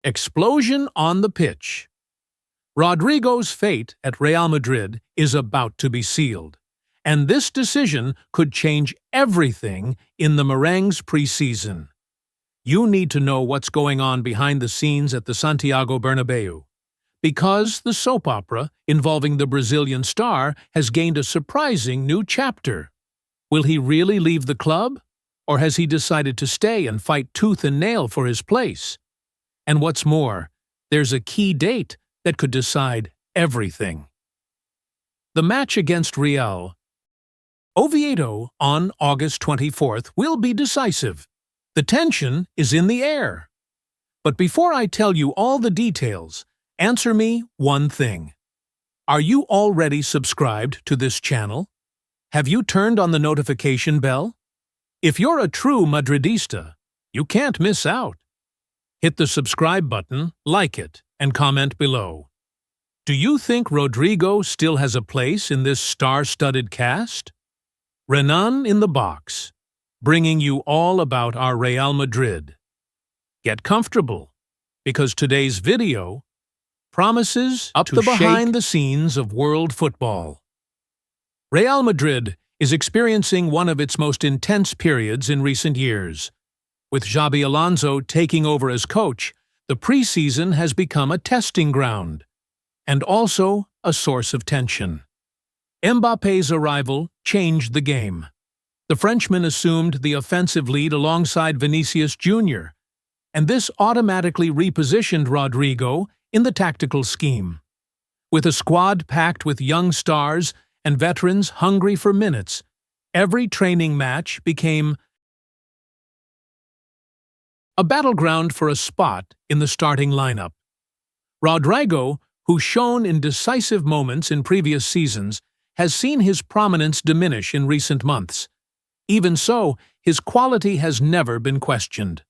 Explosion on the pitch. Rodrigo's fate at Real Madrid is about to be sealed, and this decision could change everything in the Merengues' preseason. You need to know what's going on behind the scenes at the Santiago Bernabeu, because the soap opera involving the Brazilian star has gained a surprising new chapter. Will he really leave the club, or has he decided to stay and fight tooth and nail for his place? And what's more, there's a key date that could decide everything. The match against Real Oviedo on August 24th will be decisive. The tension is in the air. But before I tell you all the details, answer me one thing. Are you already subscribed to this channel? Have you turned on the notification bell? If you're a true Madridista, you can't miss out. Hit the subscribe button, like it, and comment below. Do you think Rodrygo still has a place in this star-studded cast? Renan in the box, bringing you all about our Real Madrid. Get comfortable, because today's video promises up the behind the scenes of world football. Real Madrid is experiencing one of its most intense periods in recent years. With Xabi Alonso taking over as coach, the preseason has become a testing ground, and also a source of tension. Mbappe's arrival changed the game. The Frenchman assumed the offensive lead alongside Vinicius Jr., and this automatically repositioned Rodrigo in the tactical scheme. With a squad packed with young stars and veterans hungry for minutes, every training match became a battleground for a spot in the starting lineup. Rodrigo, who shone in decisive moments in previous seasons, has seen his prominence diminish in recent months. Even so, his quality has never been questioned.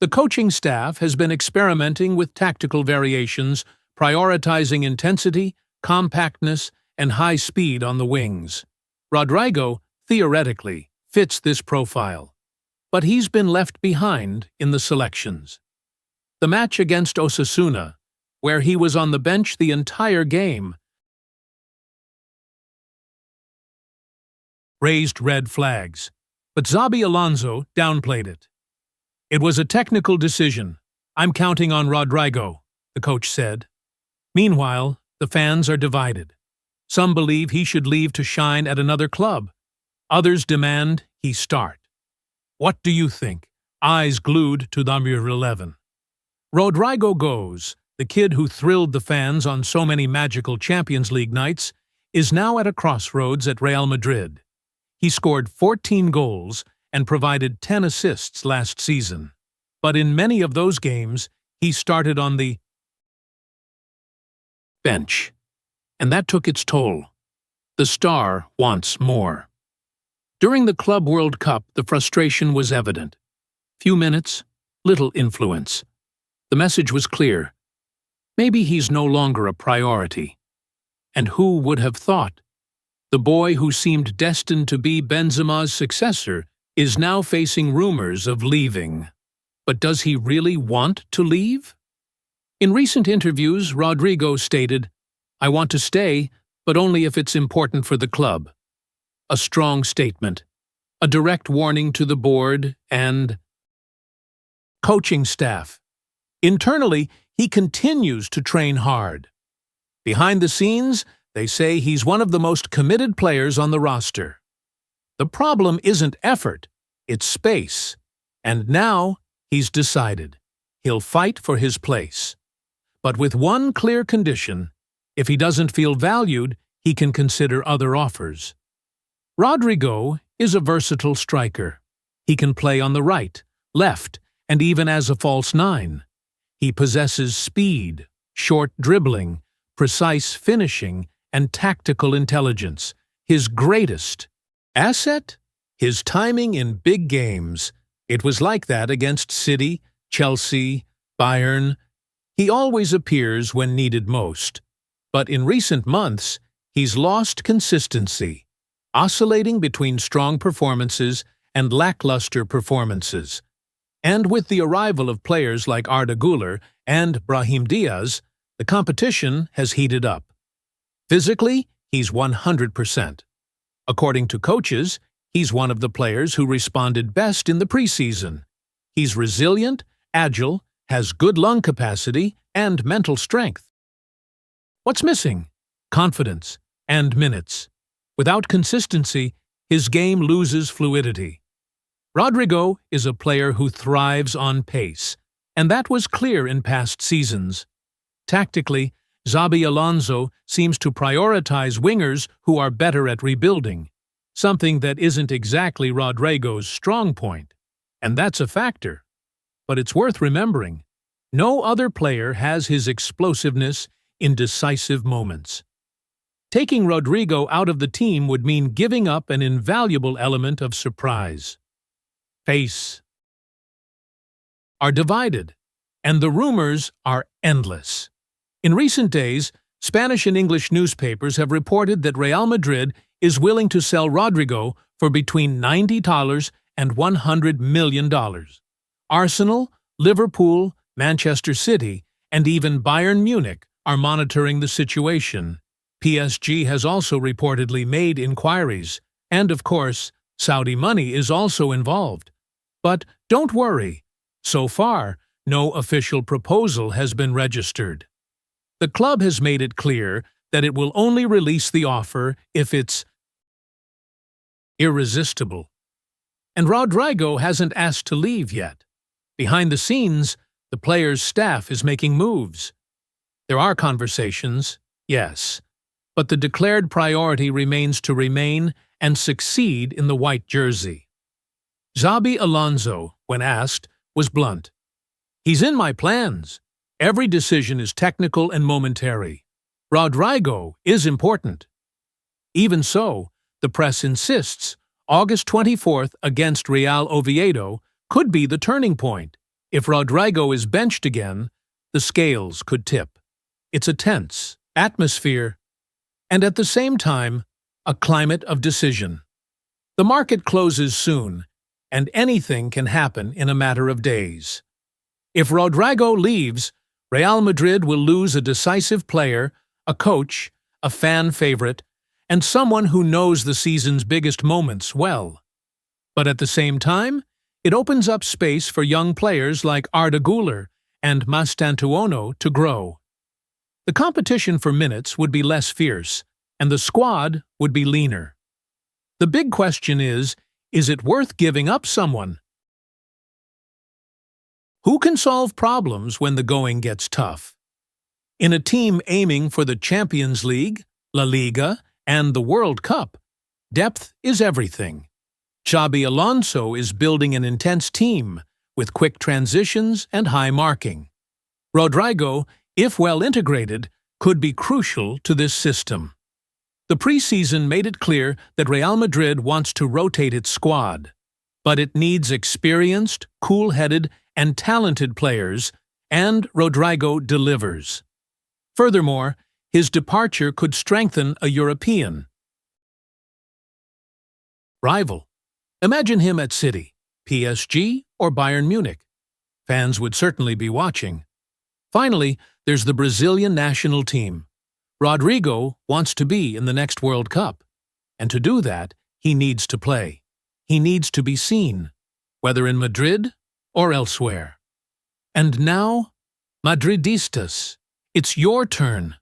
The coaching staff has been experimenting with tactical variations, prioritizing intensity, compactness, and high speed on the wings. Rodrigo, theoretically, fits this profile, but he's been left behind in the selections. The match against Osasuna, where he was on the bench the entire game, raised red flags, but Xabi Alonso downplayed it. It was a technical decision. I'm counting on Rodrigo, the coach said. Meanwhile, the fans are divided. Some believe he should leave to shine at another club. Others demand he start. What do you think? Eyes glued to number 11. Rodrigo goes, the kid who thrilled the fans on so many magical Champions League nights, is now at a crossroads at Real Madrid. He scored 14 goals and provided 10 assists last season. But in many of those games, he started on the bench, and that took its toll. The star wants more. During the Club World Cup, the frustration was evident. Few minutes, little influence. The message was clear. Maybe he's no longer a priority. And who would have thought? The boy who seemed destined to be Benzema's successor is now facing rumors of leaving. But does he really want to leave? In recent interviews, Rodrigo stated, "I want to stay, but only if it's important for the club." A strong statement, a direct warning to the board and coaching staff. Internally, he continues to train hard. Behind the scenes, they say he's one of the most committed players on the roster. The problem isn't effort, it's space. And now, he's decided. He'll fight for his place. But with one clear condition: if he doesn't feel valued, he can consider other offers. Rodrigo is a versatile striker. He can play on the right, left, and even as a false nine. He possesses speed, short dribbling, precise finishing, and tactical intelligence. His greatest asset? His timing in big games. It was like that against City, Chelsea, Bayern. He always appears when needed most. But in recent months, he's lost consistency, oscillating between strong performances and lackluster performances. And with the arrival of players like Arda Güler and Brahim Diaz, the competition has heated up. Physically, he's 100%. According to coaches, he's one of the players who responded best in the preseason. He's resilient, agile, has good lung capacity, and mental strength. What's missing? Confidence and minutes. Without consistency, his game loses fluidity. Rodrigo is a player who thrives on pace, and that was clear in past seasons. Tactically, Xabi Alonso seems to prioritize wingers who are better at rebuilding, something that isn't exactly Rodrigo's strong point. And that's a factor. But it's worth remembering, no other player has his explosiveness in decisive moments. Taking Rodrigo out of the team would mean giving up an invaluable element of surprise. Pace are divided, and the rumors are endless. In recent days, Spanish and English newspapers have reported that Real Madrid is willing to sell Rodrigo for between $90 and $100 million. Arsenal, Liverpool, Manchester City, and even Bayern Munich are monitoring the situation. PSG has also reportedly made inquiries, and of course, Saudi money is also involved. But don't worry, so far, no official proposal has been registered. The club has made it clear that it will only release the offer if it's irresistible. And Rodrygo hasn't asked to leave yet. Behind the scenes, the player's staff is making moves. There are conversations, yes, but the declared priority remains to remain and succeed in the white jersey. Xabi Alonso, when asked, was blunt. "He's in my plans. Every decision is technical and momentary. Rodrygo is important." Even so, the press insists August 24th against Real Oviedo could be the turning point. If Rodrygo is benched again, the scales could tip. It's a tense atmosphere, and at the same time, a climate of decision. The market closes soon, and anything can happen in a matter of days. If Rodrygo leaves, Real Madrid will lose a decisive player, a coach, a fan favorite, and someone who knows the season's biggest moments well. But at the same time, it opens up space for young players like Arda Güler and Mastantuono to grow. The competition for minutes would be less fierce, and the squad would be leaner. The big question is it worth giving up someone? Who can solve problems when the going gets tough? In a team aiming for the Champions League, La Liga, and the World Cup, depth is everything. Xabi Alonso is building an intense team with quick transitions and high marking. Rodrygo, if well integrated, could be crucial to this system. The preseason made it clear that Real Madrid wants to rotate its squad, but it needs experienced, cool-headed, and talented players, and Rodrygo delivers. Furthermore, his departure could strengthen a European rival. Imagine him at City, PSG, or Bayern Munich. Fans would certainly be watching. Finally, there's the Brazilian national team. Rodrigo wants to be in the next World Cup, and to do that, he needs to play. He needs to be seen, whether in Madrid or elsewhere. And now, Madridistas, it's your turn.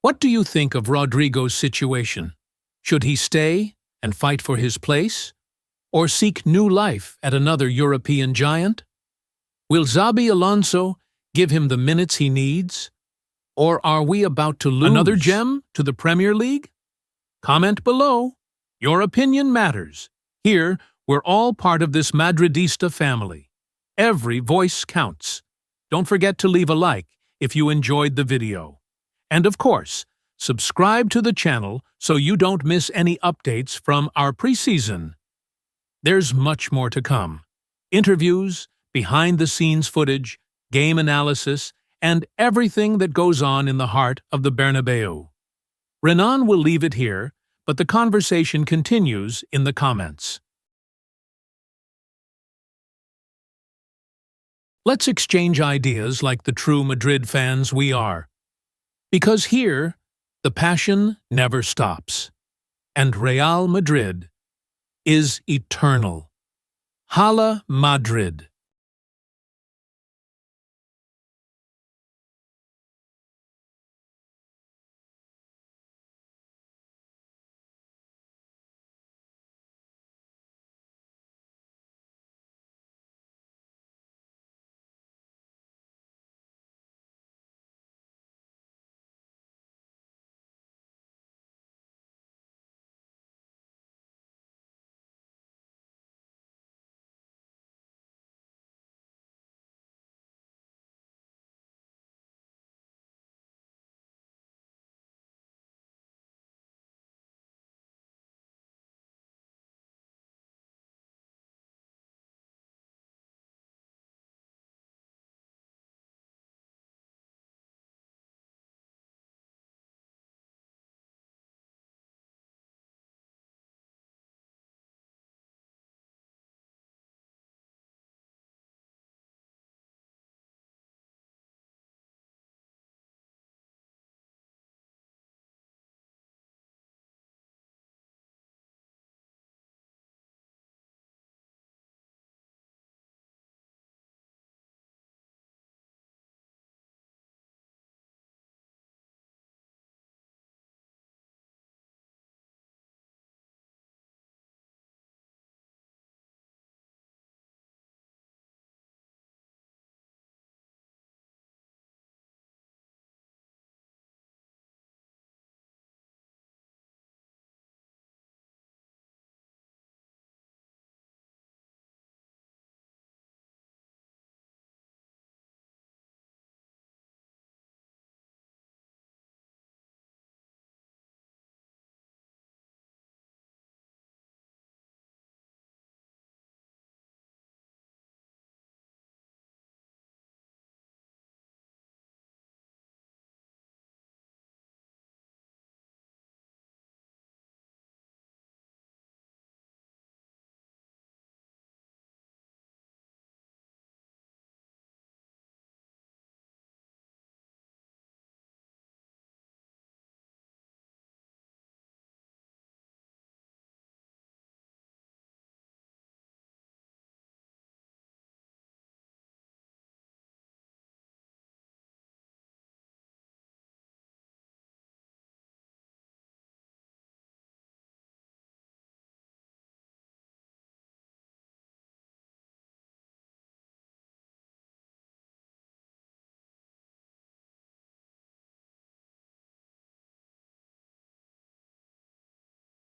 What do you think of Rodrigo's situation? Should he stay and fight for his place, or seek new life at another European giant? Will Xabi Alonso give him the minutes he needs? Or are we about to lose another gem to the Premier League? Comment below. Your opinion matters. Here, we're all part of this Madridista family. Every voice counts. Don't forget to leave a like if you enjoyed the video. And of course, subscribe to the channel so you don't miss any updates from our preseason. There's much more to come. Interviews, behind-the-scenes footage, game analysis, and everything that goes on in the heart of the Bernabeu. Renan will leave it here, but the conversation continues in the comments. Let's exchange ideas like the true Madrid fans we are. Because here, the passion never stops. And Real Madrid is eternal. Hala Madrid.